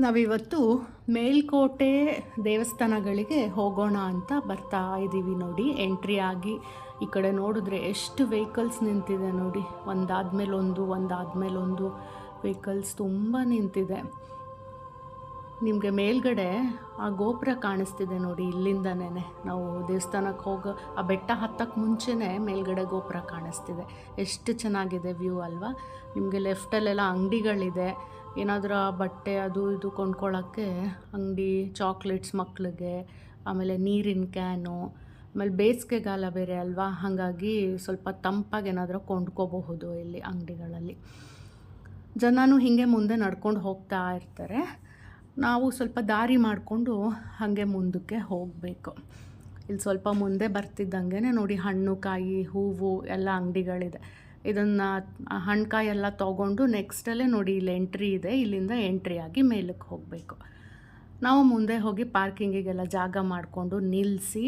ನಾವಿವತ್ತು ಮೇಲ್ಕೋಟೆ ದೇವಸ್ಥಾನಗಳಿಗೆ ಹೋಗೋಣ ಅಂತ ಬರ್ತಾ ಇದ್ದೀವಿ ನೋಡಿ. ಎಂಟ್ರಿ ಆಗಿ ಈ ಕಡೆ ನೋಡಿದ್ರೆ ಎಷ್ಟು ವೆಹಿಕಲ್ಸ್ ನಿಂತಿದೆ ನೋಡಿ. ಒಂದಾದ್ಮೇಲೊಂದು ವೆಹಿಕಲ್ಸ್ ತುಂಬ ನಿಂತಿದೆ. ನಿಮಗೆ ಮೇಲ್ಗಡೆ ಆ ಗೋಪುರ ಕಾಣಿಸ್ತಿದೆ ನೋಡಿ. ಇಲ್ಲಿಂದನೇ ನಾವು ದೇವಸ್ಥಾನಕ್ಕೆ ಹೋಗೋ ಆ ಬೆಟ್ಟ ಹತ್ತಕ್ಕೆ ಮುಂಚೆನೇ ಮೇಲ್ಗಡೆ ಗೋಪುರ ಕಾಣಿಸ್ತಿದೆ. ಎಷ್ಟು ಚೆನ್ನಾಗಿದೆ ವ್ಯೂ ಅಲ್ವಾ. ನಿಮಗೆ ಲೆಫ್ಟಲ್ಲೆಲ್ಲ ಅಂಗಡಿಗಳಿದೆ. ಏನಾದರೂ ಬಟ್ಟೆ ಅದು ಇದು ಕೊಂಡ್ಕೊಳ್ಳೋಕ್ಕೆ ಅಂಗಡಿ, ಚಾಕ್ಲೇಟ್ಸ್ ಮಕ್ಕಳಿಗೆ, ಆಮೇಲೆ ನೀರಿನ ಕ್ಯಾನು, ಆಮೇಲೆ ಬೇಸಿಗೆಗಾಲ ಬೇರೆ ಅಲ್ವಾ, ಹಾಗಾಗಿ ಸ್ವಲ್ಪ ತಂಪಾಗಿ ಏನಾದರೂ ಕೊಂಡ್ಕೋಬಹುದು ಇಲ್ಲಿ ಅಂಗಡಿಗಳಲ್ಲಿ. ಜನನೂ ಹೀಗೆ ಮುಂದೆ ನಡ್ಕೊಂಡು ಹೋಗ್ತಾ ಇರ್ತಾರೆ. ನಾವು ಸ್ವಲ್ಪ ದಾರಿ ಮಾಡಿಕೊಂಡು ಹಾಗೆ ಮುಂದಕ್ಕೆ ಹೋಗಬೇಕು. ಇಲ್ಲಿ ಸ್ವಲ್ಪ ಮುಂದೆ ಬರ್ತಿದ್ದಂಗೆ ನೋಡಿ ಹಣ್ಣು, ಕಾಯಿ, ಹೂವು ಎಲ್ಲ ಅಂಗಡಿಗಳಿದೆ. ಇದನ್ನು ಹಣ್ಣು ಕಾಯಿ ಎಲ್ಲ ತೊಗೊಂಡು ನೆಕ್ಸ್ಟಲ್ಲೇ ನೋಡಿ ಇಲ್ಲಿ ಎಂಟ್ರಿ ಇದೆ. ಇಲ್ಲಿಂದ ಎಂಟ್ರಿ ಆಗಿ ಮೇಲಕ್ಕೆ ಹೋಗಬೇಕು. ನಾವು ಮುಂದೆ ಹೋಗಿ ಪಾರ್ಕಿಂಗಿಗೆಲ್ಲ ಜಾಗ ಮಾಡಿಕೊಂಡು ನಿಲ್ಲಿಸಿ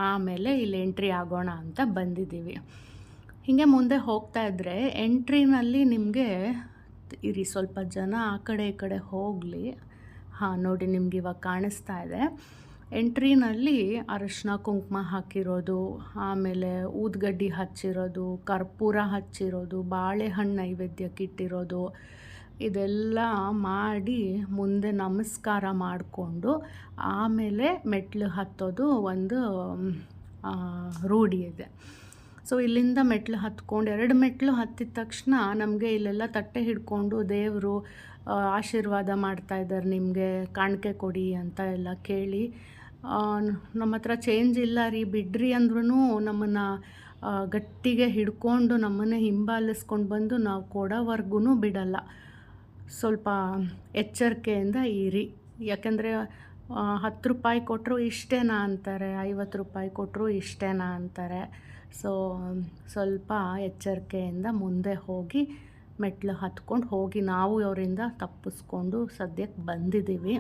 ಆಮೇಲೆ ಇಲ್ಲಿ ಎಂಟ್ರಿ ಆಗೋಣ ಅಂತ ಬಂದಿದ್ದೀವಿ. ಹೀಗೆ ಮುಂದೆ ಹೋಗ್ತಾ ಇದ್ದರೆ ಎಂಟ್ರಿನಲ್ಲಿ ನಿಮಗೆ ಇರಿ ಸ್ವಲ್ಪ ಜನ ಆ ಕಡೆ ಈ ಕಡೆ ಹೋಗಲಿ. ನೋಡಿ ನಿಮ್ಗೆ ಇವಾಗ ಕಾಣಿಸ್ತಾ ಇದೆ. ಎಂಟ್ರಿನಲ್ಲಿ ಅರಶಿನ ಕುಂಕುಮ ಹಾಕಿರೋದು, ಆಮೇಲೆ ಊದ್ಗಡ್ಡಿ ಹಚ್ಚಿರೋದು, ಕರ್ಪೂರ ಹಚ್ಚಿರೋದು, ಬಾಳೆಹಣ್ಣು ನೈವೇದ್ಯಕ್ಕೆ ಇಟ್ಟಿರೋದು, ಇದೆಲ್ಲ ಮಾಡಿ ಮುಂದೆ ನಮಸ್ಕಾರ ಮಾಡಿಕೊಂಡು ಆಮೇಲೆ ಮೆಟ್ಲು ಹತ್ತೋದು ಒಂದು ರೂಢಿ ಇದೆ. ಸೊ ಇಲ್ಲಿಂದ ಮೆಟ್ಲು ಹತ್ಕೊಂಡು 2 ಮೆಟ್ಲು ಹತ್ತಿದ ತಕ್ಷಣ ನಮಗೆ ಇಲ್ಲೆಲ್ಲ ತಟ್ಟೆ ಹಿಡ್ಕೊಂಡು ದೇವರು ಆಶೀರ್ವಾದ ಮಾಡ್ತಾಯಿದ್ದಾರೆ, ನಿಮಗೆ ಕಾಣಿಕೆ ಕೊಡಿ ಅಂತ ಎಲ್ಲ ಕೇಳಿ, ನಮ್ಮ ಹತ್ರ ಚೇಂಜ್ ಇಲ್ಲ ರೀ ಬಿಡ್ರಿ ಅಂದ್ರೂ ನಮ್ಮನ್ನು ಗಟ್ಟಿಗೆ ಹಿಡ್ಕೊಂಡು ನಮ್ಮನ್ನೇ ಹಿಂಬಾಲಿಸ್ಕೊಂಡು ಬಂದು ನಾವು ಕೊಡೋವರೆಗೂ ಬಿಡಲ್ಲ. ಸ್ವಲ್ಪ ಎಚ್ಚರಿಕೆಯಿಂದ ಇರಿ. ಯಾಕೆಂದರೆ 10 ರೂಪಾಯಿ ಕೊಟ್ಟರು ಇಷ್ಟೇನಾ ಅಂತಾರೆ, 50 ರೂಪಾಯಿ ಕೊಟ್ಟರು ಇಷ್ಟೇನಾ ಅಂತಾರೆ. ಸೊ ಸ್ವಲ್ಪ ಎಚ್ಚರಿಕೆಯಿಂದ ಮುಂದೆ ಹೋಗಿ ಮೆಟ್ಲು ಹತ್ಕೊಂಡು ಹೋಗಿ ನಾವು ಅವರಿಂದ ತಪ್ಪಿಸ್ಕೊಂಡು ಸದ್ಯಕ್ಕೆ ಬಂದಿದ್ದೀವಿ.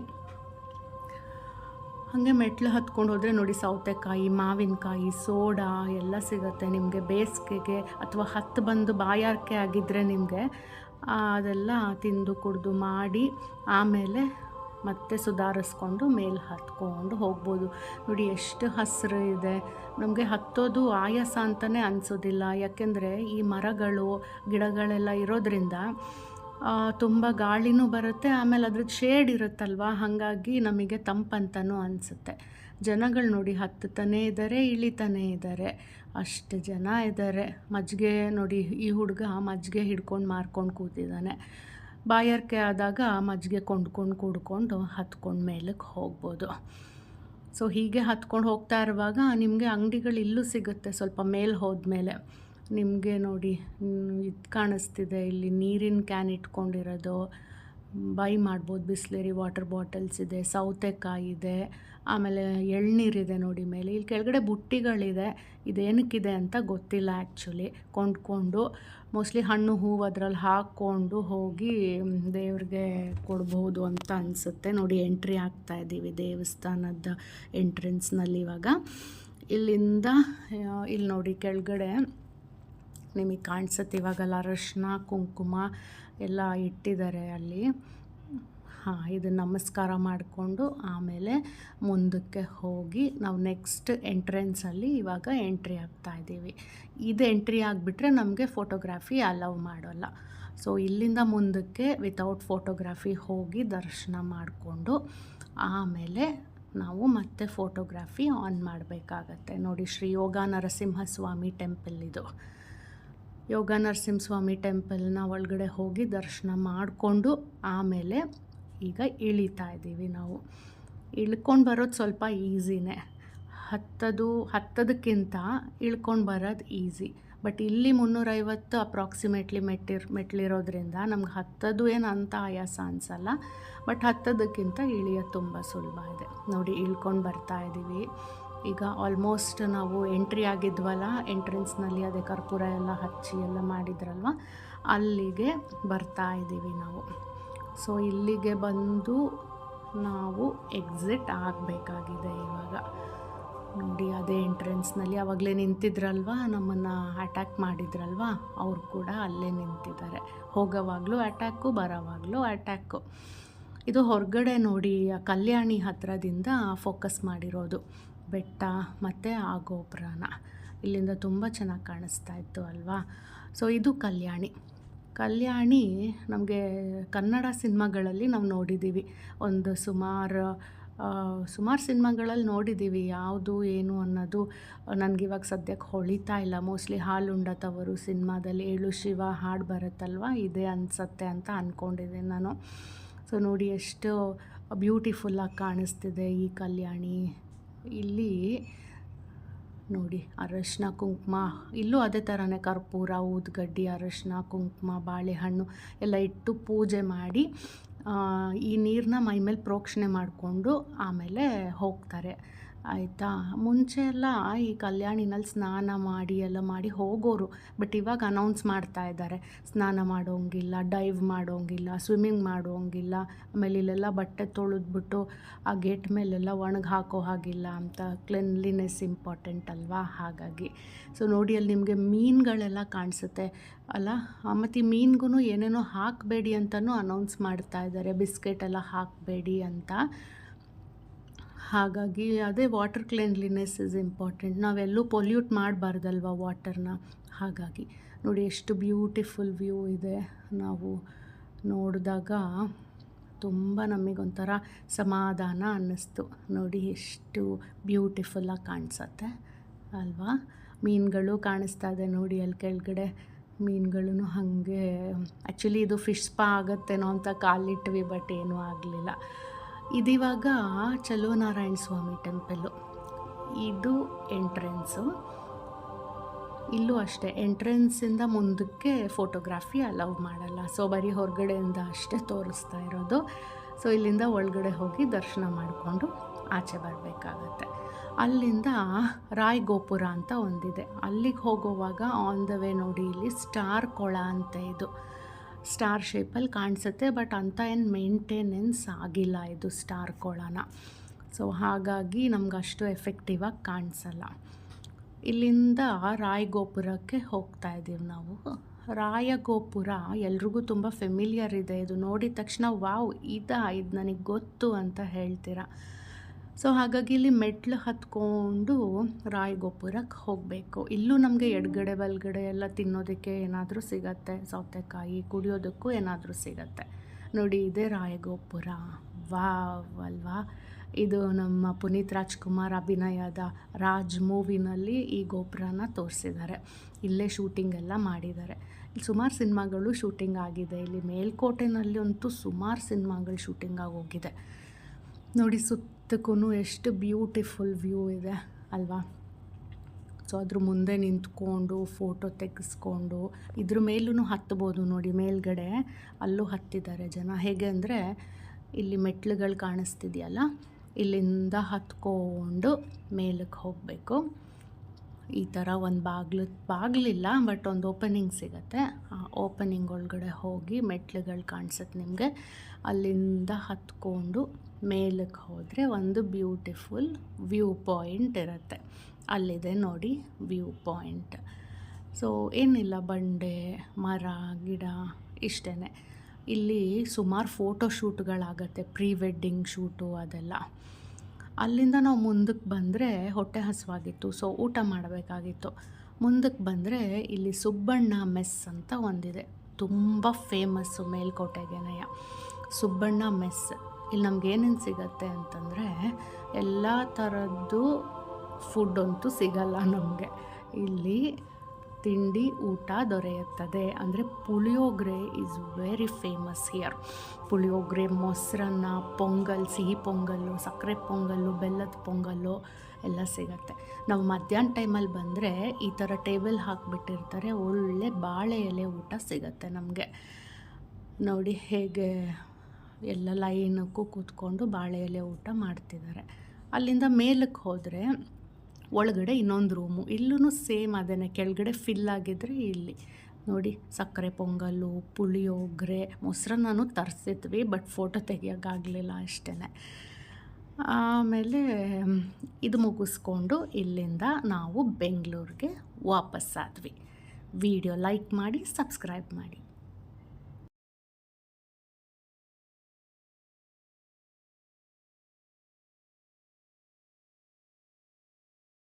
ಹಾಗೆ ಮೆಟ್ಲು ಹತ್ಕೊಂಡು ಹೋದರೆ ನೋಡಿ ಸೌತೆಕಾಯಿ, ಮಾವಿನಕಾಯಿ, ಸೋಡಾ ಎಲ್ಲ ಸಿಗುತ್ತೆ ನಿಮಗೆ. ಬೇಸಿಗೆಗೆ ಅಥವಾ ಬಂದು ಬಾಯಾರಿಕೆ ಆಗಿದ್ದರೆ ನಿಮಗೆ ಅದೆಲ್ಲ ತಿಂದು ಕುಡಿದು ಮಾಡಿ ಆಮೇಲೆ ಮತ್ತೆ ಸುಧಾರಿಸ್ಕೊಂಡು ಮೇಲೆ ಹತ್ಕೊಂಡು ಹೋಗ್ಬೋದು. ನೋಡಿ ಎಷ್ಟು ಹಸಿರು ಇದೆ. ನಮಗೆ ಹತ್ತೋದು ಆಯಾಸ ಅಂತಲೇ ಅನಿಸೋದಿಲ್ಲ. ಯಾಕೆಂದರೆ ಈ ಮರಗಳು ಗಿಡಗಳೆಲ್ಲ ಇರೋದ್ರಿಂದ ತುಂಬ ಗಾಳಿನೂ ಬರುತ್ತೆ, ಆಮೇಲೆ ಅದ್ರದ್ದು ಶೇಡ್ ಇರುತ್ತಲ್ವ, ಹಾಗಾಗಿ ನಮಗೆ ತಂಪಂತನೂ ಅನಿಸುತ್ತೆ. ಜನಗಳು ನೋಡಿ ಹತ್ತುತ್ತಾನೇ ಇದ್ದಾರೆ, ಇಳಿತಾನೇ ಇದ್ದಾರೆ, ಅಷ್ಟು ಜನ ಇದ್ದಾರೆ. ಮಜ್ಜಿಗೆ ನೋಡಿ, ಈ ಹುಡುಗ ಮಜ್ಜಿಗೆ ಹಿಡ್ಕೊಂಡು ಮಾರ್ಕೊಂಡು ಕೂತಿದ್ದಾನೆ. ಬಾಯಾರಿಕೆ ಆದಾಗ ಮಜ್ಜಿಗೆ ಕೊಂಡ್ಕೊಂಡು ಕುಡ್ಕೊಂಡು ಹತ್ಕೊಂಡು ಮೇಲಕ್ಕೆ ಹೋಗ್ಬೋದು. ಸೊ ಹೀಗೆ ಹತ್ಕೊಂಡು ಹೋಗ್ತಾ ಇರುವಾಗ ನಿಮಗೆ ಅಂಗಡಿಗಳು ಇಲ್ಲೂ ಸಿಗುತ್ತೆ. ಸ್ವಲ್ಪ ಮೇಲೆ ಹೋದ್ಮೇಲೆ ನಿಮಗೆ ನೋಡಿ ಇದು ಕಾಣಿಸ್ತಿದೆ, ಇಲ್ಲಿ ನೀರಿನ ಕ್ಯಾನ್ ಇಟ್ಕೊಂಡಿರೋದು, ಬೈ ಮಾಡ್ಬೋದು. ಬಿಸ್ಲೇರಿ ವಾಟರ್ ಬಾಟಲ್ಸ್ ಇದೆ, ಸೌತೆಕಾಯಿ ಇದೆ, ಆಮೇಲೆ ಎಳ್ನೀರಿದೆ ನೋಡಿ ಮೇಲೆ. ಇಲ್ಲಿ ಕೆಳಗಡೆ ಬುಟ್ಟಿಗಳಿದೆ, ಇದೇನಕ್ಕಿದೆ ಅಂತ ಗೊತ್ತಿಲ್ಲ ಆ್ಯಕ್ಚುಲಿ. ಕೊಂಡ್ಕೊಂಡು ಮೋಸ್ಟ್ಲಿ ಹಣ್ಣು ಹೂವು ಅದರಲ್ಲಿ ಹಾಕ್ಕೊಂಡು ಹೋಗಿ ದೇವ್ರಿಗೆ ಕೊಡ್ಬೋದು ಅಂತ ಅನಿಸುತ್ತೆ. ನೋಡಿ ಎಂಟ್ರಿ ಆಗ್ತಾ ಇದ್ದೀವಿ ದೇವಸ್ಥಾನದ ಎಂಟ್ರೆನ್ಸ್ನಲ್ಲಿ ಇವಾಗ. ಇಲ್ಲಿಂದ ಇಲ್ಲಿ ನೋಡಿ ಕೆಳಗಡೆ ನಿಮಗೆ ಕಾಣಿಸುತ್ತೆ ಇವಾಗೆಲ್ಲ ಅರಶಿನ ಕುಂಕುಮ ಎಲ್ಲ ಇಟ್ಟಿದ್ದಾರೆ ಅಲ್ಲಿ. ಇದು ನಮಸ್ಕಾರ ಮಾಡಿಕೊಂಡು ಆಮೇಲೆ ಮುಂದಕ್ಕೆ ಹೋಗಿ ನಾವು ನೆಕ್ಸ್ಟ್ ಎಂಟ್ರೆನ್ಸಲ್ಲಿ ಇವಾಗ ಎಂಟ್ರಿ ಆಗ್ತಾ ಇದ್ದೀವಿ. ಇದು ಎಂಟ್ರಿ ಆಗಿಬಿಟ್ರೆ ನಮಗೆ ಫೋಟೋಗ್ರಾಫಿ ಅಲೌ ಮಾಡೋಲ್ಲ. ಸೊ ಇಲ್ಲಿಂದ ಮುಂದಕ್ಕೆ ವಿತೌಟ್ ಫೋಟೋಗ್ರಾಫಿ ಹೋಗಿ ದರ್ಶನ ಮಾಡಿಕೊಂಡು ಆಮೇಲೆ ನಾವು ಮತ್ತೆ ಫೋಟೋಗ್ರಾಫಿ ಆನ್ ಮಾಡಬೇಕಾಗತ್ತೆ. ನೋಡಿ ಶ್ರೀ ಯೋಗ ನರಸಿಂಹಸ್ವಾಮಿ ಟೆಂಪಲ್ ಇದು. ಯೋಗ ನರಸಿಂಹಸ್ವಾಮಿ ಟೆಂಪಲ್ನ ಒಳಗಡೆ ಹೋಗಿ ದರ್ಶನ ಮಾಡಿಕೊಂಡು ಆಮೇಲೆ ಈಗ ಇಳಿತಾ ಇದ್ದೀವಿ ನಾವು. ಇಳ್ಕೊಂಡು ಬರೋದು ಸ್ವಲ್ಪ ಈಸಿನೇ, ಹತ್ತೋದಕ್ಕಿಂತ ಇಳ್ಕೊಂಡು ಬರೋದು ಈಸಿ. ಬಟ್ ಇಲ್ಲಿ 350 ಅಪ್ರಾಕ್ಸಿಮೇಟ್ಲಿ ಮೆಟ್ಲಿರೋದ್ರಿಂದ ನಮ್ಗೆ ಹತ್ತೋದು ಏನು ಅಂತ ಆಯಾಸ ಅನಿಸಲ್ಲ. ಬಟ್ ಹತ್ತೋದಕ್ಕಿಂತ ಇಳಿಯೋದು ತುಂಬ ಸುಲಭ ಇದೆ. ನೋಡಿ ಇಳ್ಕೊಂಡು ಬರ್ತಾ ಇದ್ದೀವಿ. ಈಗ ಆಲ್ಮೋಸ್ಟ್ ನಾವು ಎಂಟ್ರಿ ಆಗಿದ್ವಲ್ಲ, ಎಂಟ್ರೆನ್ಸ್ನಲ್ಲಿ ಅದೇ ಕರ್ಪೂರ ಎಲ್ಲ ಹಚ್ಚಿ ಎಲ್ಲ ಮಾಡಿದ್ರಲ್ವ, ಅಲ್ಲಿಗೆ ಬರ್ತಾ ಇದ್ದೀವಿ ನಾವು. ಸೊ ಇಲ್ಲಿಗೆ ಬಂದು ನಾವು ಎಕ್ಸಿಟ್ ಆಗಬೇಕಾಗಿದೆ ಇವಾಗ. ನೋಡಿ ಅದೇ ಎಂಟ್ರೆನ್ಸ್ನಲ್ಲಿ ಆವಾಗಲೇ ನಿಂತಿದ್ರಲ್ವ, ನಮ್ಮನ್ನು ಅಟ್ಯಾಕ್ ಮಾಡಿದ್ರಲ್ವ, ಅವ್ರು ಕೂಡ ಅಲ್ಲೇ ನಿಂತಿದ್ದಾರೆ. ಹೋಗೋವಾಗಲೂ ಅಟ್ಯಾಕು, ಬರೋವಾಗಲೂ ಅಟ್ಯಾಕು. ಇದು ಹೊರಗಡೆ ನೋಡಿ ಕಲ್ಯಾಣಿ ಹತ್ರದಿಂದ ಫೋಕಸ್ ಮಾಡಿರೋದು ಬೆಟ್ಟ ಮತ್ತು ಆ ಗೋಪುರನ. ಇಲ್ಲಿಂದ ತುಂಬ ಚೆನ್ನಾಗಿ ಕಾಣಿಸ್ತಾ ಇತ್ತು ಅಲ್ವಾ. ಸೊ ಇದು ಕಲ್ಯಾಣಿ ನಮಗೆ ಕನ್ನಡ ಸಿನಿಮಾಗಳಲ್ಲಿ ನಾವು ನೋಡಿದ್ದೀವಿ. ಒಂದು ಸುಮಾರು ಸಿನಿಮಾಗಳಲ್ಲಿ ನೋಡಿದ್ದೀವಿ. ಯಾವುದು ಏನು ಅನ್ನೋದು ನನಗಿವಾಗ ಸದ್ಯಕ್ಕೆ ಹೊಳಿತಾ ಇಲ್ಲ. ಮೋಸ್ಟ್ಲಿ ಹಾಲುಂಡ ತವರು ಸಿನಿಮಾದಲ್ಲಿ ಏಳು ಶಿವ ಹಾಡು ಬರುತ್ತಲ್ವ, ಇದೇ ಅನಿಸತ್ತೆ ಅಂತ ಅಂದ್ಕೊಂಡಿದ್ದೀನಿ ನಾನು. ಸೊ ನೋಡಿ ಎಷ್ಟು ಬ್ಯೂಟಿಫುಲ್ಲಾಗಿ ಕಾಣಿಸ್ತಿದೆ ಈ ಕಲ್ಯಾಣಿ. ಇಲ್ಲಿ ನೋಡಿ ಅರಶಿನ ಕುಂಕುಮ, ಇಲ್ಲೂ ಅದೇ ಥರನೇ ಕರ್ಪೂರ, ಊದುಗಡ್ಡಿ, ಅರಶಿನ ಕುಂಕುಮ, ಬಾಳೆಹಣ್ಣು ಎಲ್ಲ ಇಟ್ಟು ಪೂಜೆ ಮಾಡಿ ಈ ನೀರನ್ನ ಮೈಮೇಲೆ ಪ್ರೋಕ್ಷಣೆ ಮಾಡಿಕೊಂಡು ಆಮೇಲೆ ಹೋಗ್ತಾರೆ ಆಯಿತಾ. ಮುಂಚೆ ಎಲ್ಲ ಈ ಕಲ್ಯಾಣಿನಲ್ಲಿ ಸ್ನಾನ ಮಾಡಿ ಹೋಗೋರು. ಬಟ್ ಇವಾಗ ಅನೌನ್ಸ್ ಮಾಡ್ತಾ ಇದ್ದಾರೆ, ಸ್ನಾನ ಮಾಡೋಂಗಿಲ್ಲ, ಡೈವ್ ಮಾಡೋಂಗಿಲ್ಲ, ಸ್ವಿಮ್ಮಿಂಗ್ ಮಾಡೋಂಗಿಲ್ಲ, ಆಮೇಲೆ ಇಲ್ಲೆಲ್ಲ ಬಟ್ಟೆ ತೊಳೆದ್ಬಿಟ್ಟು ಆ ಗೇಟ್ ಮೇಲೆಲ್ಲ ಒಣಗಿ ಹಾಕೋ ಹಾಗಿಲ್ಲ ಅಂತ. ಕ್ಲೆನ್ಲಿನೆಸ್ ಇಂಪಾರ್ಟೆಂಟ್ ಅಲ್ವಾ, ಹಾಗಾಗಿ. ಸೊ ನೋಡಿ ಅಲ್ಲಿ ನಿಮಗೆ ಮೀನುಗಳೆಲ್ಲ ಕಾಣಿಸುತ್ತೆ ಅಲ್ಲ. ಮತ್ತು ಈ ಮೀನಿಗೂ ಏನೇನೋ ಹಾಕಬೇಡಿ ಅಂತಲೂ ಅನೌನ್ಸ್ ಮಾಡ್ತಾ ಇದ್ದಾರೆ, ಬಿಸ್ಕೆಟ್ ಎಲ್ಲ ಹಾಕಬೇಡಿ ಅಂತ. ಹಾಗಾಗಿ ಅದೇ ವಾಟರ್ ಕ್ಲೆನ್ಲಿನೆಸ್ ಇಸ್ ಇಂಪಾರ್ಟೆಂಟ್. ನಾವೆಲ್ಲೂ ಪೊಲ್ಯೂಟ್ ಮಾಡಬಾರ್ದಲ್ವ ವಾಟರ್ನ. ಹಾಗಾಗಿ ನೋಡಿ ಎಷ್ಟು ಬ್ಯೂಟಿಫುಲ್ ವ್ಯೂ ಇದೆ. ನಾವು ನೋಡಿದಾಗ ತುಂಬ ನಮಗೊಂಥರ ಸಮಾಧಾನ ಅನ್ನಿಸ್ತು. ನೋಡಿ ಎಷ್ಟು ಬ್ಯೂಟಿಫುಲ್ಲಾಗಿ ಕಾಣಿಸತ್ತೆ ಅಲ್ವಾ. ಮೀನುಗಳು ಕಾಣಿಸ್ತಾ ಇದೆ ನೋಡಿ ಅಲ್ಲಿ ಕೆಳಗಡೆ. ಮೀನುಗಳೂ ಹಾಗೆ. ಆ್ಯಕ್ಚುಲಿ ಇದು ಫಿಶ್ ಸ್ಪಾ ಆಗುತ್ತೇನೋ ಅಂತ ಕಾಲಿಟ್ವಿ, ಬಟ್ ಏನೂ ಆಗಲಿಲ್ಲ. ಇದಿವಾಗ ಚಲುವನಾರಾಯಣ ಸ್ವಾಮಿ ಟೆಂಪಲ್ಲು. ಇದು ಎಂಟ್ರೆನ್ಸು. ಇಲ್ಲೂ ಅಷ್ಟೇ, ಎಂಟ್ರೆನ್ಸಿಂದ ಮುಂದಕ್ಕೆ ಫೋಟೋಗ್ರಾಫಿ ಅಲೌ ಮಾಡಲ್ಲ. ಸೊ ಬರೀ ಹೊರಗಡೆಯಿಂದ ಅಷ್ಟೇ ತೋರಿಸ್ತಾ ಇರೋದು. ಸೊ ಇಲ್ಲಿಂದ ಒಳಗಡೆ ಹೋಗಿ ದರ್ಶನ ಮಾಡಿಕೊಂಡು ಆಚೆ ಬರಬೇಕಾಗತ್ತೆ. ಅಲ್ಲಿಂದ ರಾಯ್ ಗೋಪುರ ಅಂತ ಒಂದಿದೆ. ಅಲ್ಲಿಗೆ ಹೋಗೋವಾಗ ಆನ್ ದ ವೇ ನೋಡಿ ಇಲ್ಲಿ ಸ್ಟಾರ್ ಕೊಳ ಅಂತ ಇದು ಸ್ಟಾರ್ ಶೇಪಲ್ಲಿ ಕಾಣಿಸುತ್ತೆ. ಬಟ್ ಅಂತ ಏನು ಮೇಂಟೆನೆನ್ಸ್ ಆಗಿಲ್ಲ ಇದು ಸ್ಟಾರ್ ಕೊಳನ. ಸೊ ಹಾಗಾಗಿ ನಮ್ಗೆ ಅಷ್ಟು ಎಫೆಕ್ಟಿವ್ ಆಗಿ ಕಾಣಿಸಲ್ಲ. ಇಲ್ಲಿಂದ ರಾಯ್ ಗೋಪುರಕ್ಕೆ ಹೋಗ್ತಾ ಇದ್ದೀವಿ ನಾವು. ರಾಯ ಗೋಪುರ ಎಲ್ರಿಗೂ ತುಂಬ ಫೆಮಿಲಿಯರ್ ಇದೆ. ಇದು ನೋಡಿದ ತಕ್ಷಣ ವಾವ್ ಇದು ನನಗೆ ಗೊತ್ತು ಅಂತ ಹೇಳ್ತೀರಾ. ಸೊ ಹಾಗಾಗಿ ಇಲ್ಲಿ ಮೆಟ್ಲು ಹತ್ಕೊಂಡು ರಾಯ್ ಗೋಪುರಕ್ಕೆ ಹೋಗಬೇಕು. ಇಲ್ಲೂ ನಮಗೆ ಎಡಗಡೆ ಬಲಗಡೆ ಎಲ್ಲ ತಿನ್ನೋದಕ್ಕೆ ಏನಾದರೂ ಸಿಗತ್ತೆ, ಸೌತೆಕಾಯಿ ಕುಡಿಯೋದಕ್ಕೂ ಏನಾದರೂ ಸಿಗತ್ತೆ. ನೋಡಿ ಇದೇ ರಾಯ ಗೋಪುರ. ವಾವ್ ಅಲ್ವಾ. ಇದು ನಮ್ಮ ಪುನೀತ್ ರಾಜ್ಕುಮಾರ್ ಅಭಿನಯದ ರಾಜ್ ಮೂವಿನಲ್ಲಿ ಈ ಗೋಪುರನ ತೋರಿಸಿದ್ದಾರೆ. ಇಲ್ಲೇ ಶೂಟಿಂಗ್ ಎಲ್ಲ ಮಾಡಿದ್ದಾರೆ. ಇಲ್ಲಿ ಸುಮಾರು ಸಿನಿಮಾಗಳು ಶೂಟಿಂಗ್ ಆಗಿದೆ. ಇಲ್ಲಿ ಮೇಲ್ಕೋಟೆನಲ್ಲಿ ಅಂತೂ ಸುಮಾರು ಸಿನಿಮಾಗಳು ಶೂಟಿಂಗ್ ಆಗೋಗಿದೆ. ನೋಡಿ ಸುತ್ತಕ್ಕೂ ಎಷ್ಟು ಬ್ಯೂಟಿಫುಲ್ ವ್ಯೂ ಇದೆ ಅಲ್ವಾ. ಸೊ ಅದ್ರ ಮುಂದೆ ನಿಂತ್ಕೊಂಡು ಫೋಟೋ ತೆಗೆಸ್ಕೊಂಡು ಇದ್ರ ಮೇಲೂ ಹತ್ಬೋದು ನೋಡಿ. ಮೇಲ್ಗಡೆ ಅಲ್ಲೂ ಹತ್ತಿದ್ದಾರೆ ಜನ. ಹೇಗೆ ಅಂದರೆ ಇಲ್ಲಿ ಮೆಟ್ಲುಗಳು ಕಾಣಿಸ್ತಿದೆಯಲ್ಲ, ಇಲ್ಲಿಂದ ಹತ್ಕೊಂಡು ಮೇಲಕ್ಕೆ ಹೋಗಬೇಕು. ಈ ಥರ ಒಂದು ಬಾಗಿಲಿಲ್ಲ, ಬಟ್ ಒಂದು ಓಪನಿಂಗ್ ಸಿಗುತ್ತೆ. ಆ ಓಪನಿಂಗ್ ಒಳಗಡೆ ಹೋಗಿ ಮೆಟ್ಲುಗಳು ಕಾಣಿಸುತ್ತೆ ನಿಮಗೆ. ಅಲ್ಲಿಂದ ಹತ್ಕೊಂಡು ಮೇಲಕ್ಕೆ ಹೋದರೆ ಒಂದು ಬ್ಯೂಟಿಫುಲ್ ವ್ಯೂ ಪಾಯಿಂಟ್ ಇರುತ್ತೆ. ಅಲ್ಲಿದೆ ನೋಡಿ ವ್ಯೂ ಪಾಯಿಂಟ್. ಸೊ ಏನಿಲ್ಲ, ಬಂಡೆ, ಮರ, ಗಿಡ ಇಷ್ಟೇ. ಇಲ್ಲಿ ಸುಮಾರು ಫೋಟೋ ಶೂಟ್ಗಳಾಗತ್ತೆ, ಪ್ರೀ ವೆಡ್ಡಿಂಗ್ ಶೂಟು ಅದೆಲ್ಲ. ಅಲ್ಲಿಂದ ನಾವು ಮುಂದಕ್ಕೆ ಬಂದರೆ ಹೊಟ್ಟೆ ಹಸಿವಾಗಿತ್ತು, ಸೊ ಊಟ ಮಾಡಬೇಕಾಗಿತ್ತು. ಮುಂದಕ್ಕೆ ಬಂದರೆ ಇಲ್ಲಿ ಸುಬ್ಬಣ್ಣ ಮೆಸ್ ಅಂತ ಒಂದಿದೆ. ತುಂಬ ಫೇಮಸ್ಸು ಮೇಲ್ಕೋಟೆಗೆನೆಯ ಸುಬ್ಬಣ್ಣ ಮೆಸ್. ಇಲ್ಲಿ ನಮ್ಗೆ ಏನೇನು ಸಿಗತ್ತೆ ಅಂತಂದರೆ ಎಲ್ಲ ಥರದ್ದು ಫುಡ್ ಅಂತೂ ಸಿಗಲ್ಲ ನಮಗೆ. ಇಲ್ಲಿ ತಿಂಡಿ ಊಟ ದೊರೆಯುತ್ತದೆ. ಅಂದರೆ puliyogare is very famous here. Puliyogare, ಮೊಸರನ್ನ, ಪೊಂಗಲ್, ಸಿಹಿ ಪೊಂಗಲ್ಲು, ಸಕ್ಕರೆ ಪೊಂಗಲ್ಲು, ಬೆಲ್ಲದ ಪೊಂಗಲ್ಲು ಎಲ್ಲ ಸಿಗತ್ತೆ. ನಾವು ಮಧ್ಯಾಹ್ನ ಟೈಮಲ್ಲಿ ಬಂದರೆ ಈ ಥರ ಟೇಬಲ್ ಹಾಕಿಬಿಟ್ಟಿರ್ತಾರೆ, ಒಳ್ಳೆ ಬಾಳೆ ಎಲೆ ಊಟ ಸಿಗತ್ತೆ ನಮಗೆ. ನೋಡಿ ಹೇಗೆ ಎಲ್ಲ ಲೈನಕ್ಕೂ ಕೂತ್ಕೊಂಡು ಬಾಳೆ ಎಲೆ ಊಟ ಮಾಡ್ತಿದ್ದಾರೆ. ಅಲ್ಲಿಂದ ಮೇಲಕ್ಕೆ ಹೋದರೆ ಒಳಗಡೆ ಇನ್ನೊಂದು ರೂಮು. ಇಲ್ಲೂ ಸೇಮ್ ಅದೇ, ಕೆಳಗಡೆ ಫಿಲ್ ಆಗಿದ್ರೆ ಇಲ್ಲಿ ನೋಡಿ ಸಕ್ಕರೆ ಪೊಂಗಲ್ಲು, ಪುಳಿಯೋಗರೆ, ಮೊಸರನ್ನೂ ತರಿಸಿದ್ವಿ, ಬಟ್ ಫೋಟೋ ತೆಗಿಯೋಕ್ಕಾಗಲಿಲ್ಲ ಅಷ್ಟೇ. ಆಮೇಲೆ ಇದು ಮುಗಿಸ್ಕೊಂಡು ಇಲ್ಲಿಂದ ನಾವು ಬೆಂಗಳೂರಿಗೆ ವಾಪಸ್ಸಾದ್ವಿ. ವಿಡಿಯೋ ಲೈಕ್ ಮಾಡಿ, ಸಬ್ಸ್ಕ್ರೈಬ್ ಮಾಡಿ.